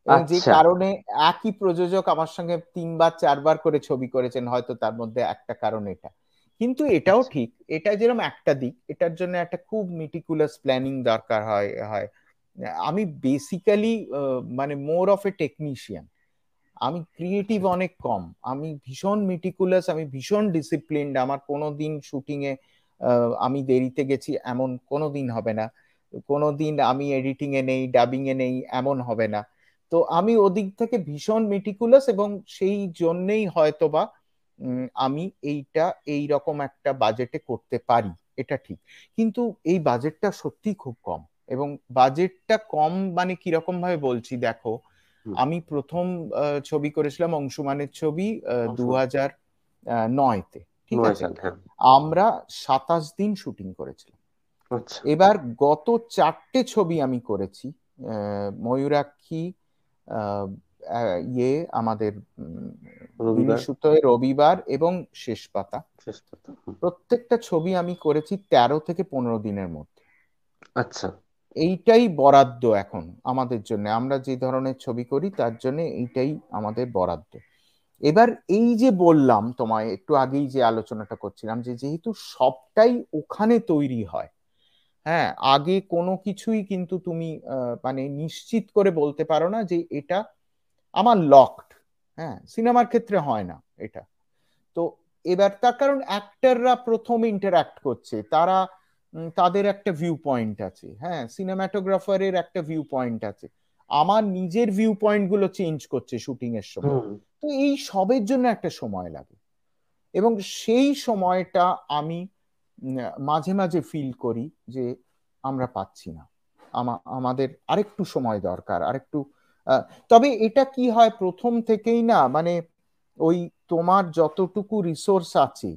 এবং যে আচ্ছা। কারণে একই প্রযোজক আমার সঙ্গে 3 বার 4 বার করে ছবি করেছেন, হয়তো তার মধ্যে একটা কারণ এটা। কিন্তু এটাও আচ্ছা। ঠিক, এটা যেরকম একটা দিক, এটার জন্য একটা খুব মিটিকুলাস প্ল্যানিং দরকার হয় হয়। আমি বেসিক্যালি মানে মোর অফ এ টেকনিশিয়ান, আমি ক্রিয়েটিভ আচ্ছা। অনেক কম। আমি ভীষণ মিটিকুলাস, আমি ভীষণ ডিসিপ্লিনড, আমার কোনো দিন শুটিং এ আমি দেরিতে গেছি এমন কোনো দিন হবে না, কোনো দিন আমি এডিটিং এ নেই, ডাবিং এ নেই এমন হবে না। তো আমি ওদিক থেকে ভীষণ মিটিকুলাস, এবং সেই জন্যেই হয়তোবা আমি এইটা এই রকম একটা বাজেটে করতে পারি, এটা ঠিক। কিন্তু এই বাজেটটা সত্যি খুব কম, এবং বাজেটটা কম মানে কিরকম ভাবে বলছি দেখো, হুম। আমি প্রথম ছবি করেছিলাম অংশুমানের ছবি অংশ। 2009-তে, ঠিক 9 আছে? সাল, হ্যাঁ। আমরা 27 দিন শুটিং করেছিলাম। আচ্ছা। এবার গত 4টে ছবি আমি করেছি, ময়ূরাক্ষী, আহ, ইয়ে আমাদের রবিবার। দিনীসুতোয়, রবিবার, এবং শেষ পাতা। শেষ কথা। হুম। প্রত্যেকটা ছবি আমি করেছি 13 থেকে 15 দিনের মধ্যে। আচ্ছা। এইটাই বরাদ্দ এখন আমাদের জন্য, আমরা যে ধরনের ছবি করি তার জন্য এইটাই আমাদের বরাদ্দ। এবার এই যে বললাম তোমায় একটু আগেই, যে আলোচনাটা করছিলাম, যে যেহেতু সবটাই ওখানে তৈরি হয়, হ্যাঁ, আগে কোনো কিছুই কিন্তু তুমি মানে নিশ্চিত করে বলতে পারো না যে এটা আমার লকড। হ্যাঁ, সিনেমার ক্ষেত্রে হয় না এটা। তো এবার তার কারণ অ্যাক্টররা প্রথম ইন্টারঅ্যাক্ট করছে, তারা তাদের একটা ভিউ পয়েন্ট আছে, হ্যাঁ, সিনেমাটোগ্রাফারের একটা ভিউ পয়েন্ট আছে, আমার নিজের ভিউ পয়েন্ট গুলো চেঞ্জ করছে শুটিং এর সময়। হুম। তো এই সবের জন্য একটা সময় লাগে, এবং সেই সময়টা আমি মাঝে মাঝে ফিল করি যে আমরা পাচ্ছি না। আমাদের আরেকটু সময় দরকার, আরেকটু তবে এটা কি হয় প্রথম থেকেই না, মানে ওই তোমার যতটুকু রিসোর্স আছে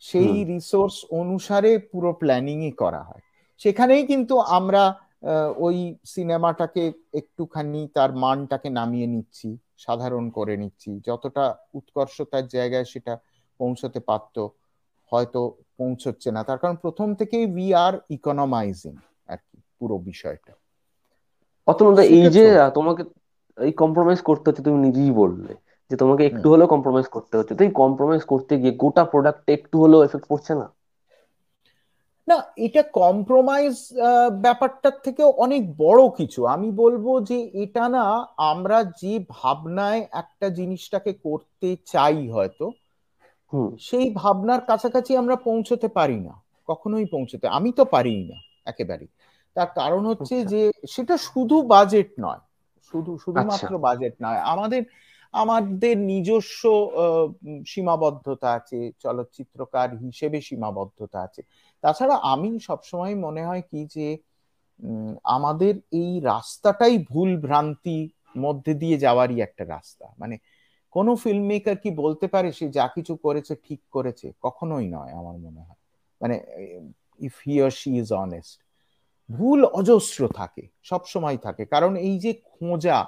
সেই হুম। রিসোর্স অনুসারে পুরো প্ল্যানিংই করা হয়। সেখানেই কিন্তু আমরা ওই সিনেমাটাকে একটুখানি তার মানটাকে নামিয়ে নিচ্ছি, সাধারণ করে নিচ্ছি, যতটা উৎকর্ষতার জায়গায় সেটা পৌঁছতে পারতো হয়তো পৌঁছচ্ছে না, তার কারণ প্রথম থেকেই উই আর ইকোনমাইজিং আর কি পুরো বিষয়টা, অতনুদা, এই সেটা যে চলছে। তোমাকে এই কম্প্রোমাইজ করতে হচ্ছে, তুমি নিজেই বললে যে তোমাকে একটু হুম। হলেও কম্প্রোমাইজ করতে হচ্ছে, তো এই কম্প্রোমাইজ করতে গিয়ে গোটা প্রোডাক্টে একটু হলেও এফেক্ট পড়ছে না? না, এটা কম্প্রোমাইজ ব্যাপারটার থেকে অনেক বড় কিছু। আমি বলবো যে এটা না, আমরা যে ভাবনায় একটা জিনিসটাকে করতে চাই হয়তো হুম। সেই ভাবনার কাছাকাছি আমরা পৌঁছতে পারি না, কখনোই পৌঁছতে, আমি তো পারিই না একেবারেই। তার কারণ হচ্ছে আচ্ছা। যে সেটা শুধু বাজেট নয়, আচ্ছা। শুধুমাত্র বাজেট নয়, আমাদের আমাদের নিজস্ব সীমাবদ্ধতা আছে, চলচ্চিত্রকার হিসেবে সীমাবদ্ধতা আছে। তাছাড়া আমি সবসময় মনে হয় কি যে আমাদের এই রাস্তাটাই ভুল ভ্রান্তি মধ্যে দিয়ে যাওয়ারই একটা রাস্তা। মানে কোনো ফিল্ম মেকার কি বলতে পারে সে যা কিছু করেছে ঠিক করেছে? কখনোই নয় আমার মনে হয়। মানে if he or she is honest, ভুল অজস্র থাকে, সব সময় থাকে। কারণ এই যে খোঁজা,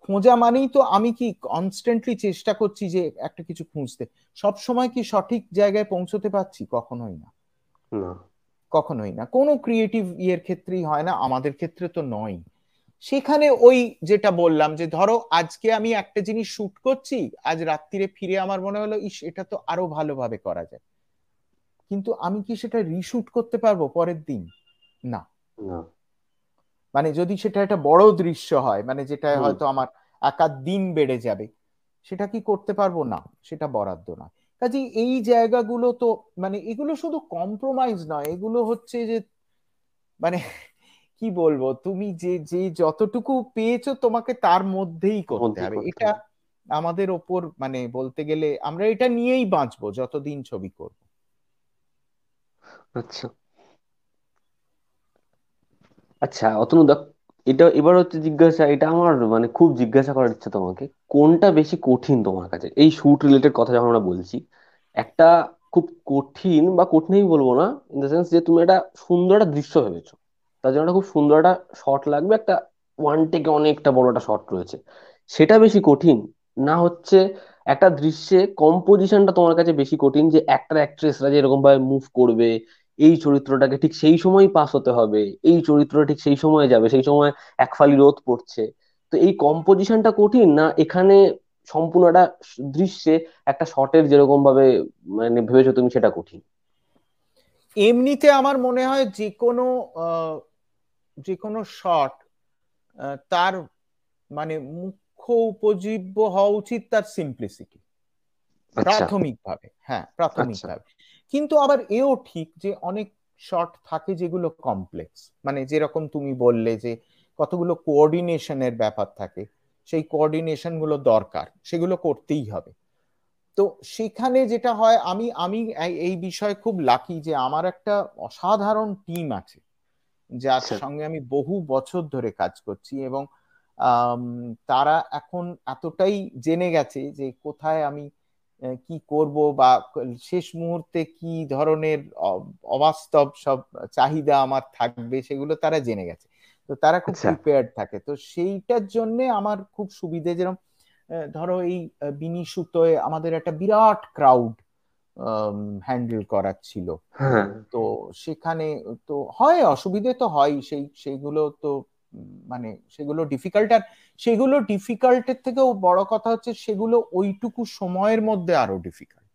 খোঁজা মানেই তো আমি কি কনস্ট্যান্টলি চেষ্টা করছি যে একটা কিছু খুঁজতে, সব সময় কি সঠিক জায়গায় পৌঁছতে পারছি? কখনোই না, না। কখনোই না। কোনো ক্রিয়েটিভ ইয়ের ক্ষেত্রেই হয় না, আমাদের ক্ষেত্রে তো নয়। সেখানে ওই যেটা বললাম যে ধরো আজকে আমি একটা জিনিস শুট করছি, আজ রাত্রিরে ফিরে আমার মনে হলো ইস এটা তো আরো ভালোভাবে করা যায়, কিন্তু আমি কি সেটা রিশুট করতে পারবো পরের দিন? না। না। মানে যদি সেটা একটা বড় দৃশ্য হয়, মানে যেটা হুম। হয়তো আমার একাধ দিন বেড়ে যাবে, সেটা কি করতে পারবো? না, সেটা বরাদ্দ নয়। কাজে এই জায়গাগুলো তো, মানে এগুলো শুধু কম্প্রোমাইজ নয়, এগুলো হচ্ছে যে মানে কি বলবো, তুমি যে যে যতটুকু পেয়েছো তোমাকে তার মধ্যেই করতে মধ্যেই হবে, করতে এটা হবে। আমাদের ওপর, মানে বলতে গেলে আমরা এটা নিয়েই বাঁচবো যতদিন ছবি করব। আচ্ছা। আচ্ছা অতনুদা, এটা এবার হচ্ছে জিজ্ঞাসা, এটা আমার মানে খুব জিজ্ঞাসা করার ইচ্ছা তোমাকে, কোনটা বেশি কঠিন তোমার কাছে এই শুট রিলেটেড কথা যখন আমরা বলছি? একটা খুব কঠিন, বা কঠিনই বলবো না, ইন দ্য সেন্স যে তুমি একটা সুন্দর একটা দৃশ্য ভেবেছো, তার জন্য একটা খুব সুন্দর একটা শট লাগবে, একটা ওয়ান টেকে অনেকটা বড় একটা শট রয়েছে, সেটা বেশি কঠিন? না হচ্ছে একটা দৃশ্যে কম্পোজিশনটা তোমার কাছে বেশি কঠিন, যে অ্যাক্টর অ্যাক্ট্রেসরা যে এরকম ভাবে মুভ করবে, এই চরিত্রটাকে ঠিক সেই সময় পাস হতে হবে, এই চরিত্রটা ঠিক সেই সময়ে যাবে, সেই সময় এক ফালি রোদ পড়ছে, তো এই কম্পোজিশনটা কঠিন, না এখানে সম্পূর্ণ একটা দৃশ্যে একটা শটের যেরকম ভাবে মানে ভেবেছো তুমি সেটা কঠিন? এমনিতে আমার মনে হয় যে কোনো শট তার মানে মুখ্য উপজীব্য হওয়া উচিত তার সিম্পলিসিটি, আচ্ছা। প্রাথমিকভাবে, হ্যাঁ আচ্ছা। প্রাথমিকভাবে। কিন্তু আবার এও ঠিক যে অনেক শট থাকে যেগুলো কমপ্লেক্স, মানে যেরকম তুমি বললে যে কতগুলো কোঅর্ডিনেশনের ব্যাপার থাকে, সেই কোঅর্ডিনেশন গুলো দরকার, সেগুলো করতেই হবে। তো সেখানে যেটা হয়, আমি আমি এই বিষয়ে খুব লাকি যে আমার একটা অসাধারণ টিম আছে যার আচ্ছা। সঙ্গে আমি বহু বছর ধরে কাজ করছি, এবং আম, তারা এখন এতটাই জেনে গেছে যে কোথায় আমি কি করব, বা শেষ মুহূর্তে কি ধরনের অবাস্তব সব চাহিদা আমার থাকবে সেগুলো তারা জেনে গেছে। তো তারা খুব আচ্ছা। প্রিপেয়ার্ড থাকে, তো সেইটার জন্য আমার খুব সুবিধে। যেরকম ধরো এই বিনি সুতোয় আমাদের একটা বিরাট ক্রাউড হ্যান্ডেল করার ছিল। হ্যাঁ। তো সেখানে তো হয় অসুবিধে, তো হয় সেইগুলো তো মানে সেগুলো ডিফিকাল্ট। আর সেগুলো ডিফিকাল্টের থেকেও বড় কথা হচ্ছে সেগুলো ওইটুকু সময়ের মধ্যে আরো ডিফিকাল্ট।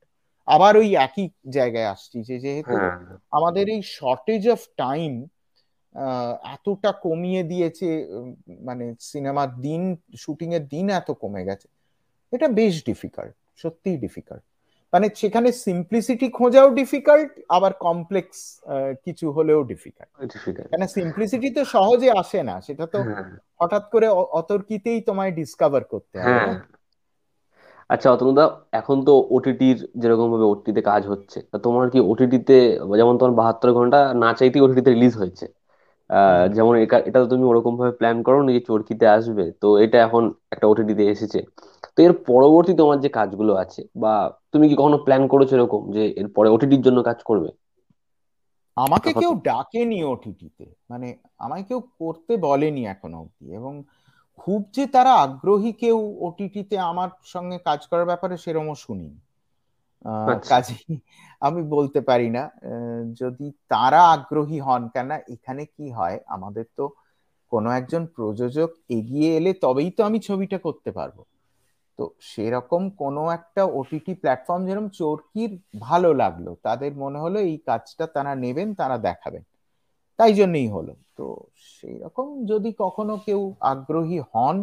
আবার ওই একই জায়গায় আসছি যে যেহেতু হ্যাঁ। আমাদের এই শর্টেজ অফ টাইম এতটা কমিয়ে দিয়েছে, মানে সিনেমার দিন, শুটিং এর দিন এত কমে গেছে, এটা বেশ ডিফিকাল্ট, সত্যিই ডিফিকাল্ট। মানে সেখানে সিম্পলিসিটি খোঁজাও ডিফিকাল্ট, আবার কমপ্লেক্স কিছু হলেও ডিফিকাল্ট। ডিফিকাল্ট। কেন সিম্পলিসিটি তো সহজে আসে না, সেটা তো হ্যাঁ। হঠাৎ করে অতর্কিতেই তোমায় ডিসকভার করতে হবে হ্যাঁ। না। আচ্ছা অতনুদা, এখন তো ওটিটির যেরকম ভাবে ওটিটিতে কাজ হচ্ছে, তা তোমার কি ওটিটিতে, যেমন তোমার 72 ঘন্টা না চাইতেই ওটিটিতে রিলিজ হয়েছে, হুম। যেমন এটা তো তুমি ওরকম ভাবে প্ল্যান করো নি যে চরকিতে আসবে, তো এটা এখন একটা ওটিটিতে এসেছে। তো এর পরবর্তী তোমার যে কাজগুলো আছে, বা তুমি কি কখনো প্ল্যান করেছো এরকম যে এর পরে ওটিটির জন্য কাজ করবে? আমাকে কেউ আপাতত। ডাকেনি ওটিটিতে, মানে আমায় কেউ করতে বলেনি এখনো অব্দি। এবং খুব যে তারা আগ্রহী কেউ ওটিটিতে আমার সঙ্গে কাজ করার ব্যাপারে সেরকমও শুনিনি। আচ্ছা। কাজেই আমি বলতে পারি না। যদি তারা আগ্রহী হন, কেন এখানে কি হয়, আমাদের তো কোনো একজন প্রযোজক এগিয়ে এলে তবেই তো আমি ছবিটা করতে পারবো। তো সেরকম কোনো একটা ওটিটি প্ল্যাটফর্ম যেরকম চরকির ভালো লাগলো, তাদের মনে হলো এই কাজটা তারা নেবেন, তারা দেখাবেন, তাই জন্যই হলো। তো সেই রকম যদি কখনো কেউ আগ্রহী হন,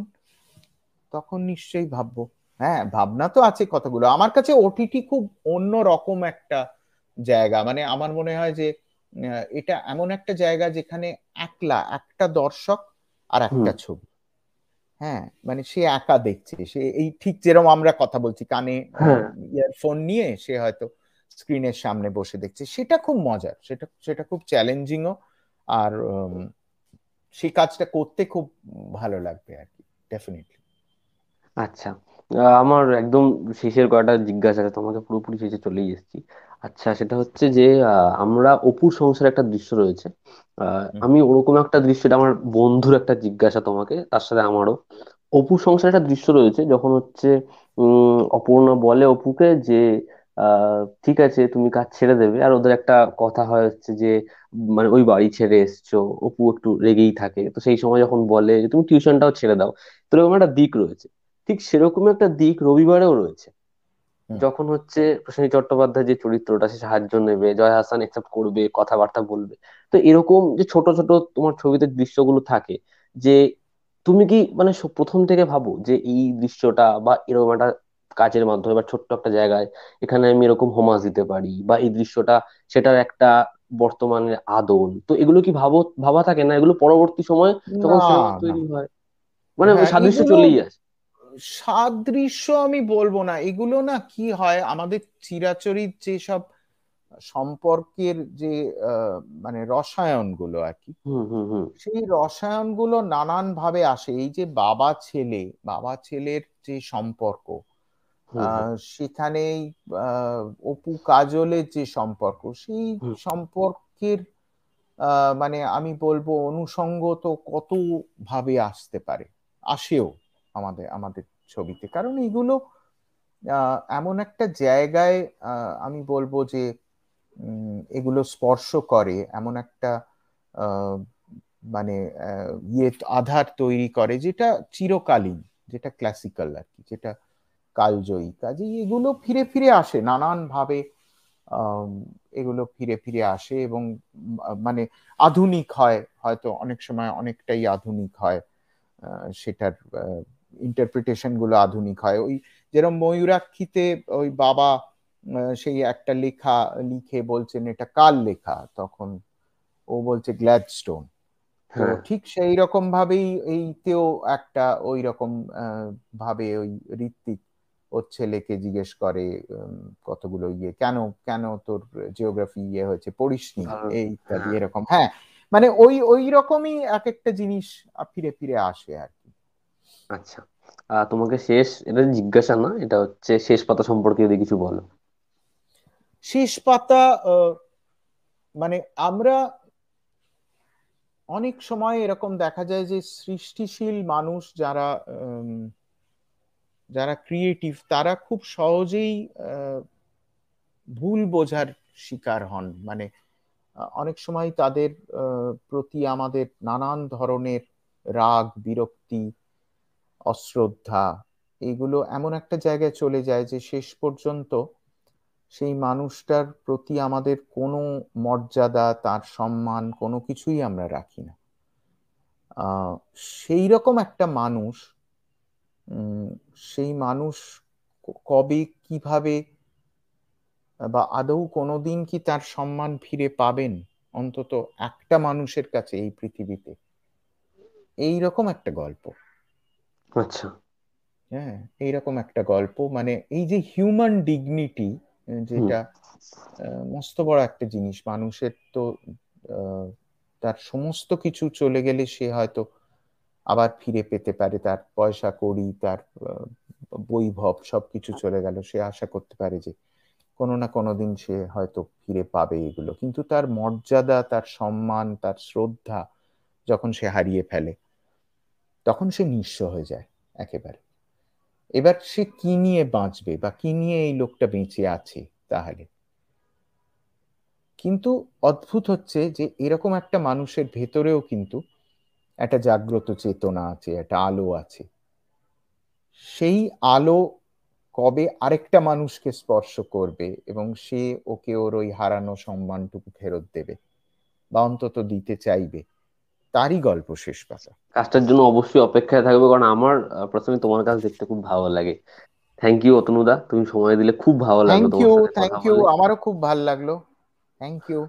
তখন নিশ্চয়ই ভাববো। হ্যাঁ, ভাবনা তো আছে কতগুলো। আমার কাছে ওটিটি খুব অন্য রকম একটা জায়গা। মানে আমার মনে হয় যে এটা এমন একটা জায়গা যেখানে একলা একটা দর্শক আর হুম। একটা ছবি। হ্যাঁ, মানে সে একা দেখছে, সে এই ঠিক যেরকম আমরা কথা বলছি কানে হ্যাঁ। ইয়ারফোন নিয়ে, সে হয়তো স্ক্রিনের সামনে বসে দেখছে। সেটা খুব মজার, সেটা সেটা খুব চ্যালেঞ্জিংও। আর সেই কাজটা করতে খুব ভালো লাগবে আর কি, ডেফিনেটলি। আচ্ছা। আমার একদম শেষের কয়টা জিজ্ঞাসা আছে তোমাকে, পুরোপুরি শেষে চলেই এসেছি। আচ্ছা, সেটা হচ্ছে যে আমরা অপুর সংসারে একটা দৃশ্য রয়েছে। আমি ওরকম একটা দৃশ্য, এটা আমার বন্ধুর একটা জিজ্ঞাসা তোমাকে, তার সাথে আমারও। অপুর সংসারে একটা দৃশ্য রয়েছে যখন হচ্ছে অপর্ণা বলে অপুকে যে ঠিক আছে তুমি কাজ ছেড়ে দেবে, আর ওদের একটা কথা হয় হচ্ছে যে মানে ওই বাড়ি ছেড়ে এসছো। অপু একটু রেগেই থাকে, তো সেই সময় যখন বলে যে তুমি টিউশনটাও ছেড়ে দাও, তো এরকম একটা দিক রয়েছে। ঠিক সেরকম একটা দিক রবিবারেও রয়েছে, যখন হচ্ছে প্রসেনজিৎ চট্টোপাধ্যায় যে চরিত্রটা, সে সাহায্য নেবে, জয় হাসান একসেপ্ট করবে, কথাবার্তা বলবে। তো এরকম যে ছোট ছোট তোমার ছবিতে দৃশ্যগুলো থাকে, যে তুমি কি মানে প্রথম থেকে ভাবো যে এই দৃশ্যটা বা এরকম একটা কাজের মাধ্যমে বা ছোট্ট একটা জায়গায় এখানে আমি এরকম হোমাজ দিতে পারি, বা এই দৃশ্যটা সেটার একটা বর্তমানের আদল, তো এগুলো কি ভাবা থাকে না, এগুলো পরবর্তী সময়ে যখন না, সিনেমা না। তৈরি হয় মানে হ্যাঁ, সাদৃশ্য এগুলো চলেই আসে? সাদৃশ্য আমি বলবো না। এগুলো না কি হয়, আমাদের চিরাচরিত যেসব সম্পর্কের যে আহ, মানে রসায়নগুলো আর কি, হুম, হুম, হুম, সেই রসায়নগুলো নানান ভাবে আসে। এই যে বাবা ছেলে, বাবা ছেলের যে সম্পর্ক, হুম, হুম, সেখানেই আহ, অপু কাজলের যে সম্পর্ক, সেই হুম, সম্পর্কের মানে আমি বলবো অনুষঙ্গ তো কত ভাবে আসতে পারে, আসেও আমাদের আমাদের ছবিতে। কারণ এগুলো এমন একটা জায়গায় আমি বলবো যে এগুলো স্পর্শ করে, এমন একটা আহ, মানে ইয়ে আধার তৈরি করে যেটা চিরকালীন, যেটা ক্লাসিক্যাল আর কি, যেটা কালজয়ী। কাজেই এগুলো ফিরে ফিরে আসে নানান ভাবে। আম, এগুলো ফিরে ফিরে আসে এবং মানে আধুনিক হয়, হয়তো অনেক সময় অনেকটাই আধুনিক হয়। সেটার ইন্টারপ্রিটেশন গুলো আধুনিক হয়। ওই যেরকম ময়ূরাক্ষীতে ওই বাবা সেই একটা লেখা লিখে বলছেন এটা কার লেখা, তখন ও বলছে গ্ল্যাডস্টোন। তো হ্যাঁ, ঠিক সেই রকম ভাবেই এইতেও একটা ওই রকম ভাবে ওই ঋত্বিক ওর ছেলেকে জিজ্ঞেস করে কতগুলো ইয়ে কেন, কেন তোর জিওগ্রাফি ইয়ে হয়েছে, পড়িসনি, ভালো। এই ইত্যাদি হ্যাঁ। এরকম। হ্যাঁ, মানে ওই ওই রকমই এক একটা জিনিস ফিরে ফিরে আসে আর কি। আচ্ছা। তোমাকে শেষ, এটা জিজ্ঞাসা না, এটা হচ্ছে শেষ পাতা সম্পর্কে যদি কিছু বলো। শেষ পাতা, আহ, মানে আমরা অনেক সময় এরকম দেখা যায় যে সৃষ্টিশীল মানুষ যারা যারা ক্রিয়েটিভ, তারা খুব সহজেই আহ, ভুল বোঝার শিকার হন। মানে অনেক সময় তাদের প্রতি আমাদের নানান ধরনের রাগ, বিরক্তি, অশ্রদ্ধা, এগুলো এমন একটা জায়গায় চলে যায় যে শেষ পর্যন্ত সেই মানুষটার প্রতি আমাদের কোনো মর্যাদা, তার সম্মান কোনো কিছুই আমরা রাখি না। আহ সেই রকম একটা মানুষ, উম, সেই মানুষ কবে কিভাবে বা আদৌ কোনোদিন কি তার সম্মান ফিরে পাবেন, অন্তত একটা মানুষের কাছে এই পৃথিবীতে, এই রকম একটা গল্প। আচ্ছা। হ্যাঁ, এইরকম একটা গল্প, মানে এই যে হিউম্যান ডিগনিটি, হুম। যেটা মস্ত বড় একটা জিনিস মানুষের। তো আহ, তার সমস্ত কিছু চলে গেলে সে হয়তো আবার ফিরে পেতে পারে, তার পয়সা কড়ি, তার বৈভব সবকিছু চলে গেল, সে আশা করতে পারে যে কোনো না কোনো দিন সে হয়তো ফিরে পাবে এগুলো, কিন্তু তার মর্যাদা, তার সম্মান, তার শ্রদ্ধা যখন সে হারিয়ে ফেলে তখন সে নিঃস্ব হয়ে যায় একেবারে। এবার সে কি নিয়ে বাঁচবে বা কি নিয়ে এই লোকটা বেঁচে আছে তাহলে? কিন্তু অদ্ভুত হচ্ছে যে এরকম একটা মানুষের ভেতরেও কিন্তু একটা জাগ্রত চেতনা আছে, একটা আলো আছে। সেই আলো কবে আরেকটা মানুষকে স্পর্শ করবে এবং সে ওকে ওর ওই হারানো সম্মানটুকু ফেরত দেবে বা অন্তত দিতে চাইবে, তারই গল্প শেষ পাতা। কাজটার জন্য অবশ্যই অপেক্ষায় থাকবে, কারণ আমার প্রথমে তোমার কাজ দেখতে খুব ভালো লাগে। থ্যাংক ইউ অতনুদা, তুমি সময় দিলে, খুব ভালো লাগলো থ্যাংক তোমার ইউ, সাথে কথা থ্যাংক ইউ, বলে। আমারও খুব ভাল লাগলো। Thank you.